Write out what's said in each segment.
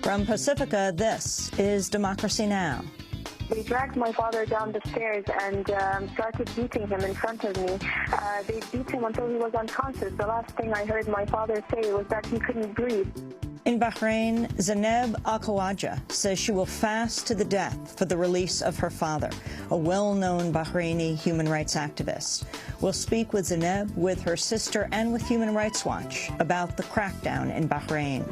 From Pacifica, this is Democracy Now! They dragged my father down the stairs and started beating him in front of me. They beat him until he was unconscious. The last thing I heard my father say was that he couldn't breathe. In Bahrain, Zainab Al-Khawaja says she will fast to the death for the release of her father, a well-known Bahraini human rights activist. We'll speak with Zainab, with her sister, and with Human Rights Watch about the crackdown in Bahrain.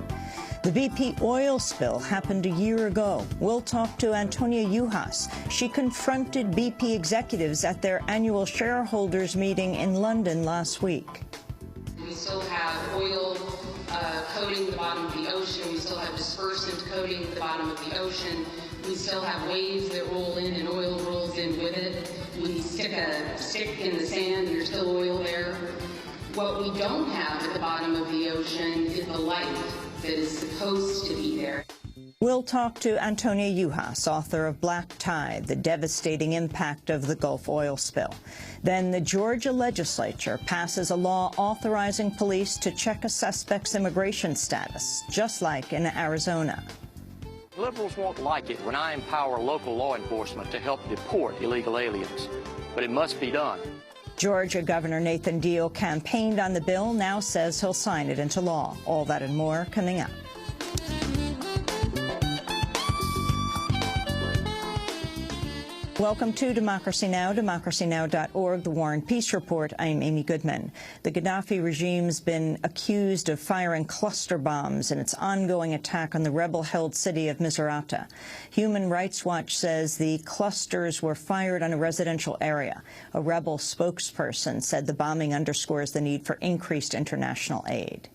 The BP oil spill happened a year ago. We'll talk to Antonia Juhas. She confronted BP executives at their annual shareholders meeting in London last week. We still have oil coating the bottom of the ocean. We still have dispersant coating the bottom of the ocean. We still have waves that roll in and oil rolls in with it. We stick a stick in the sand and there's still oil there. What we don't have at the bottom of the ocean is the light that is supposed to be there. We'll talk to Antonia Juhas, author of Black Tide, the devastating impact of the Gulf oil spill. Then the Georgia legislature passes a law authorizing police to check a suspect's immigration status, just like in Arizona. Liberals won't like it when I empower local law enforcement to help deport illegal aliens, but it must be done. Georgia Governor Nathan Deal campaigned on the bill, now says he'll sign it into law. All that and more coming up. Welcome to Democracy Now!, democracynow.org, The War and Peace Report. I'm Amy Goodman. The Gaddafi regime's been accused of firing cluster bombs in its ongoing attack on the rebel-held city of Misrata. Human Rights Watch says the clusters were fired on a residential area. A rebel spokesperson said the bombing underscores the need for increased international aid.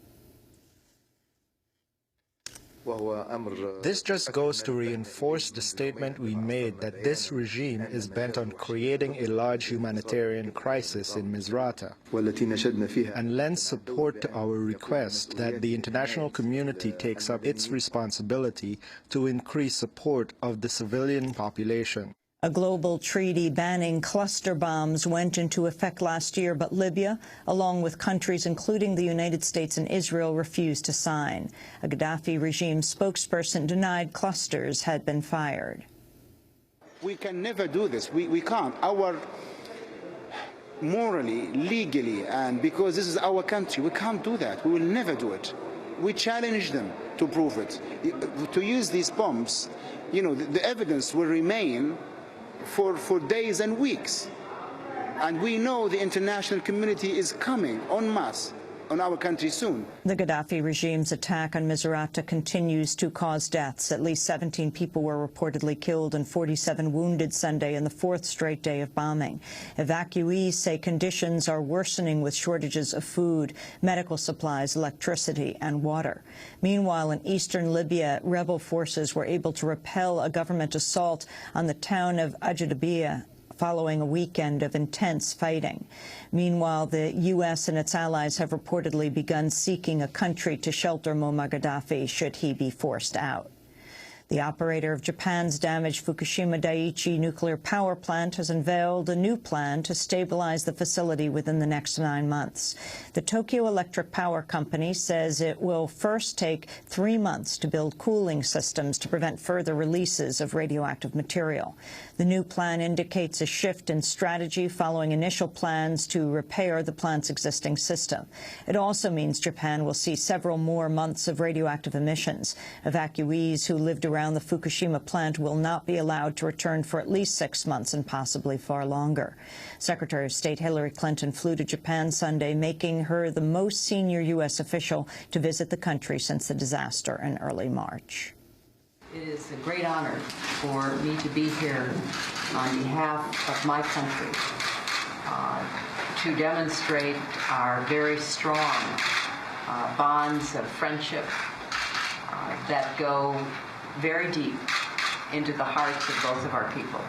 This just goes to reinforce the statement we made that this regime is bent on creating a large humanitarian crisis in Misrata and lends support to our request that the international community takes up its responsibility to increase support of the civilian population. A global treaty banning cluster bombs went into effect last year, but Libya, along with countries including the United States and Israel, refused to sign. A Gaddafi regime spokesperson denied clusters had been fired. We can never do this. We can't. Morally, legally, and because this is our country, we can't do that. We will never do it. We challenge them to prove it. To use these bombs, you know, the evidence will remain for days and weeks. And we know the international community is coming en masse on our country soon. The Gaddafi regime's attack on Misrata continues to cause deaths. At least 17 people were reportedly killed and 47 wounded Sunday in the fourth straight day of bombing. Evacuees say conditions are worsening with shortages of food, medical supplies, electricity, and water. Meanwhile, in eastern Libya, rebel forces were able to repel a government assault on the town of Ajdabiya following a weekend of intense fighting. Meanwhile, the U.S. and its allies have reportedly begun seeking a country to shelter Muammar Gaddafi should he be forced out. The operator of Japan's damaged Fukushima Daiichi nuclear power plant has unveiled a new plan to stabilize the facility within the next 9 months. The Tokyo Electric Power Company says it will first take 3 months to build cooling systems to prevent further releases of radioactive material. The new plan indicates a shift in strategy following initial plans to repair the plant's existing system. It also means Japan will see several more months of radioactive emissions. Evacuees who lived around the Fukushima plant will not be allowed to return for at least 6 months and possibly far longer. Secretary of State Hillary Clinton flew to Japan Sunday, making her the most senior U.S. official to visit the country since the disaster in early March. It is a great honor for me to be here on behalf of my country to demonstrate our very strong bonds of friendship that go very deep into the hearts of both of our people.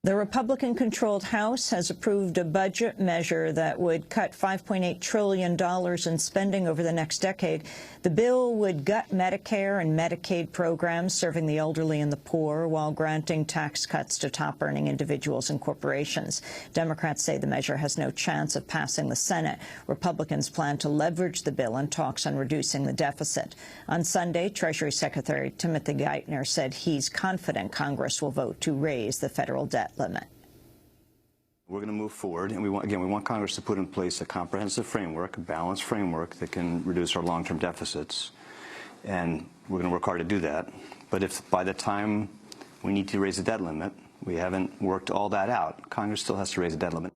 The Republican-controlled House has approved a budget measure that would cut $5.8 trillion in spending over the next decade. The bill would gut Medicare and Medicaid programs serving the elderly and the poor while granting tax cuts to top-earning individuals and corporations. Democrats say the measure has no chance of passing the Senate. Republicans plan to leverage the bill in talks on reducing the deficit. On Sunday, Treasury Secretary Timothy Geithner said he's confident Congress will vote to raise the federal debt limit. We're going to move forward, and we want Congress to put in place a comprehensive framework, a balanced framework that can reduce our long-term deficits, and we're going to work hard to do that. But if by the time we need to raise the debt limit, we haven't worked all that out, Congress still has to raise the debt limit.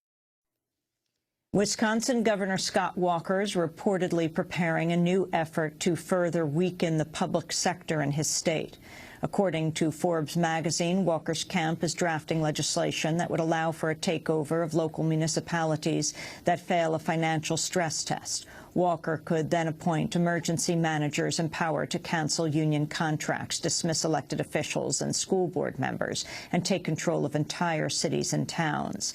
Wisconsin Governor Scott Walker is reportedly preparing a new effort to further weaken the public sector in his state. According to Forbes magazine, Walker's camp is drafting legislation that would allow for a takeover of local municipalities that fail a financial stress test. Walker could then appoint emergency managers empowered to cancel union contracts, dismiss elected officials and school board members, and take control of entire cities and towns.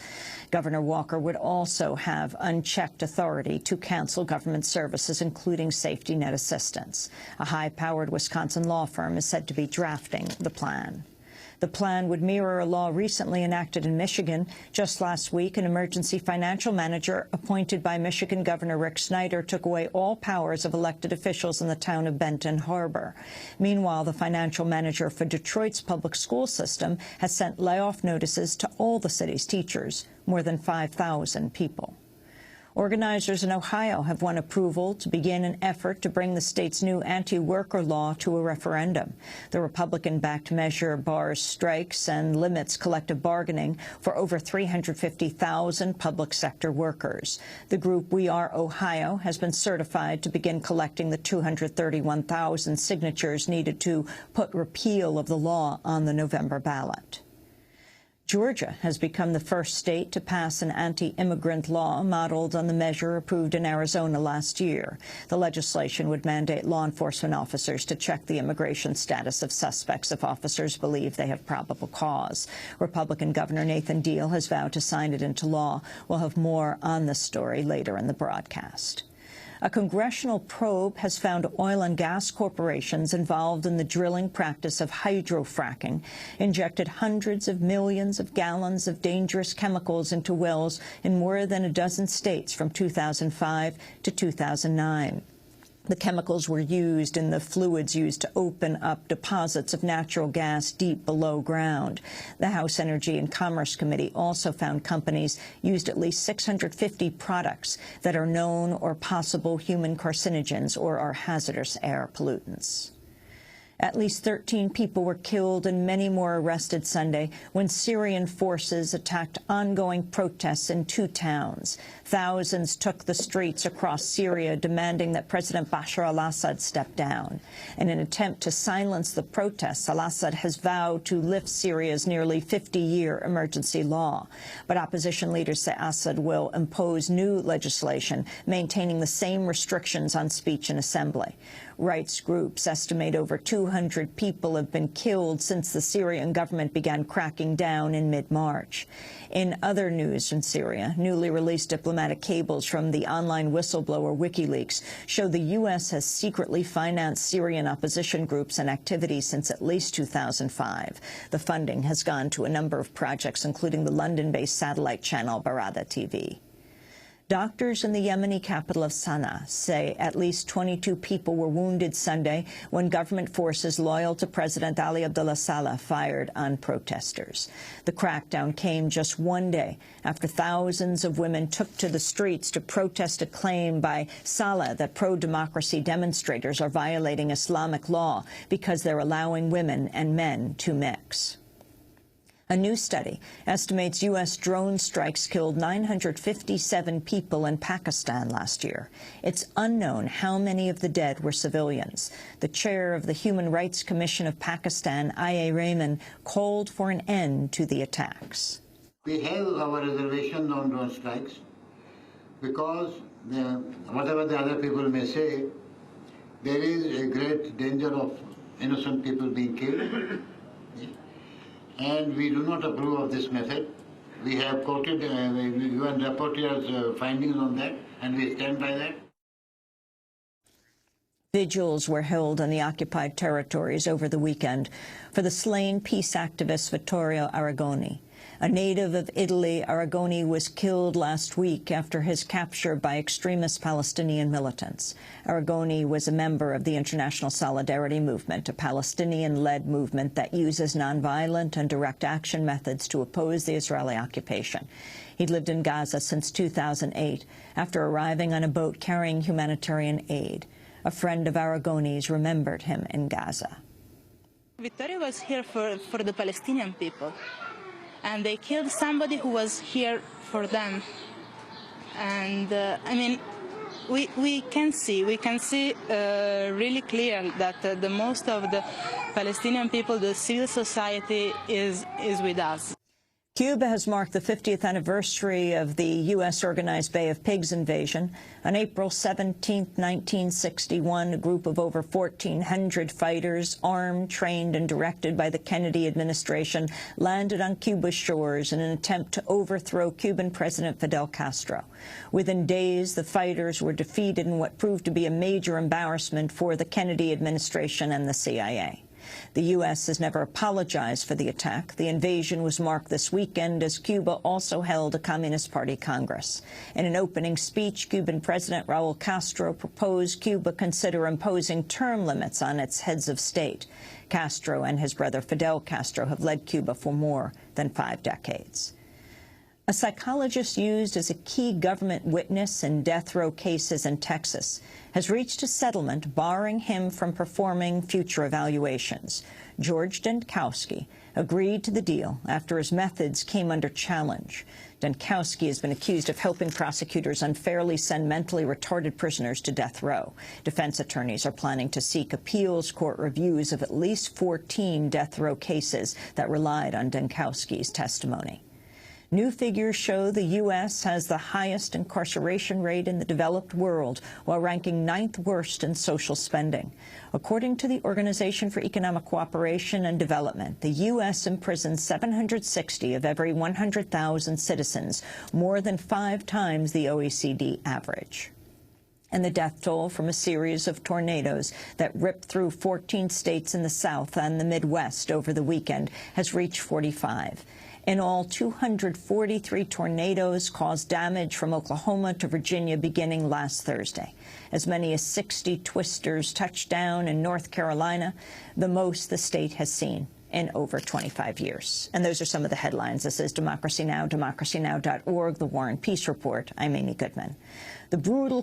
Governor Walker would also have unchecked authority to cancel government services, including safety net assistance. A high-powered Wisconsin law firm is said to be drafting the plan. The plan would mirror a law recently enacted in Michigan. Just last week, an emergency financial manager appointed by Michigan Governor Rick Snyder took away all powers of elected officials in the town of Benton Harbor. Meanwhile, the financial manager for Detroit's public school system has sent layoff notices to all the city's teachers, more than 5,000 people. Organizers in Ohio have won approval to begin an effort to bring the state's new anti-worker law to a referendum. The Republican-backed measure bars strikes and limits collective bargaining for over 350,000 public sector workers. The group We Are Ohio has been certified to begin collecting the 231,000 signatures needed to put repeal of the law on the November ballot. Georgia has become the first state to pass an anti-immigrant law modeled on the measure approved in Arizona last year. The legislation would mandate law enforcement officers to check the immigration status of suspects if officers believe they have probable cause. Republican Governor Nathan Deal has vowed to sign it into law. We'll have more on this story later in the broadcast. A congressional probe has found oil and gas corporations involved in the drilling practice of hydrofracking injected hundreds of millions of gallons of dangerous chemicals into wells in more than a dozen states from 2005 to 2009. The chemicals were used in the fluids used to open up deposits of natural gas deep below ground. The House Energy and Commerce Committee also found companies used at least 650 products that are known or possible human carcinogens or are hazardous air pollutants. At least 13 people were killed and many more arrested Sunday when Syrian forces attacked ongoing protests in two towns. Thousands took the streets across Syria demanding that President Bashar al-Assad step down. In an attempt to silence the protests, al-Assad has vowed to lift Syria's nearly 50-year emergency law. But opposition leaders say Assad will impose new legislation, maintaining the same restrictions on speech and assembly. Rights groups estimate over 200 people have been killed since the Syrian government began cracking down in mid-March. In other news from Syria, newly released diplomatic cables from the online whistleblower WikiLeaks show the U.S. has secretly financed Syrian opposition groups and activities since at least 2005. The funding has gone to a number of projects, including the London-based satellite channel Barada TV. Doctors in the Yemeni capital of Sana'a say at least 22 people were wounded Sunday when government forces loyal to President Ali Abdullah Saleh fired on protesters. The crackdown came just one day after thousands of women took to the streets to protest a claim by Saleh that pro-democracy demonstrators are violating Islamic law because they're allowing women and men to mix. A new study estimates U.S. drone strikes killed 957 people in Pakistan last year. It's unknown how many of the dead were civilians. The chair of the Human Rights Commission of Pakistan, I.A. Rahman, called for an end to the attacks. We have our reservation on drone strikes because whatever the other people may say, there is a great danger of innocent people being killed. and we do not approve of this method. We have quoted UN rapporteur's findings on that, and we stand by that. Vigils were held on the occupied territories over the weekend for the slain peace activist Vittorio Arrigoni. A native of Italy, Arrigoni was killed last week after his capture by extremist Palestinian militants. Arrigoni was a member of the International Solidarity Movement, a Palestinian-led movement that uses nonviolent and direct action methods to oppose the Israeli occupation. He'd lived in Gaza since 2008 after arriving on a boat carrying humanitarian aid. A friend of Arrigoni's remembered him in Gaza. Vittorio was here for the Palestinian people, and they killed somebody who was here for them. And I mean, we can see really clear that the most of the Palestinian people, the civil society, is with us. Cuba has marked the 50th anniversary of the U.S.-organized Bay of Pigs invasion. On April 17, 1961, a group of over 1,400 fighters, armed, trained, and directed by the Kennedy administration, landed on Cuba's shores in an attempt to overthrow Cuban President Fidel Castro. Within days, the fighters were defeated in what proved to be a major embarrassment for the Kennedy administration and the CIA. The U.S. has never apologized for the attack. The invasion was marked this weekend as Cuba also held a Communist Party Congress. In an opening speech, Cuban President Raul Castro proposed Cuba consider imposing term limits on its heads of state. Castro and his brother Fidel Castro have led Cuba for more than 5 decades. A psychologist used as a key government witness in death row cases in Texas has reached a settlement barring him from performing future evaluations. George Denkowski agreed to the deal after his methods came under challenge. Denkowski has been accused of helping prosecutors unfairly send mentally retarded prisoners to death row. Defense attorneys are planning to seek appeals court reviews of at least 14 death row cases that relied on Denkowski's testimony. New figures show the U.S. has the highest incarceration rate in the developed world, while ranking 9th worst in social spending. According to the Organization for Economic Cooperation and Development, the U.S. imprisons 760 of every 100,000 citizens, more than 5 times the OECD average. And the death toll from a series of tornadoes that ripped through 14 states in the South and the Midwest over the weekend has reached 45. In all, 243 tornadoes caused damage from Oklahoma to Virginia beginning last Thursday. As many as 60 twisters touched down in North Carolina, the most the state has seen in over 25 years. And those are some of the headlines. This is Democracy Now!, democracynow.org, The War and Peace Report. I'm Amy Goodman. The brutal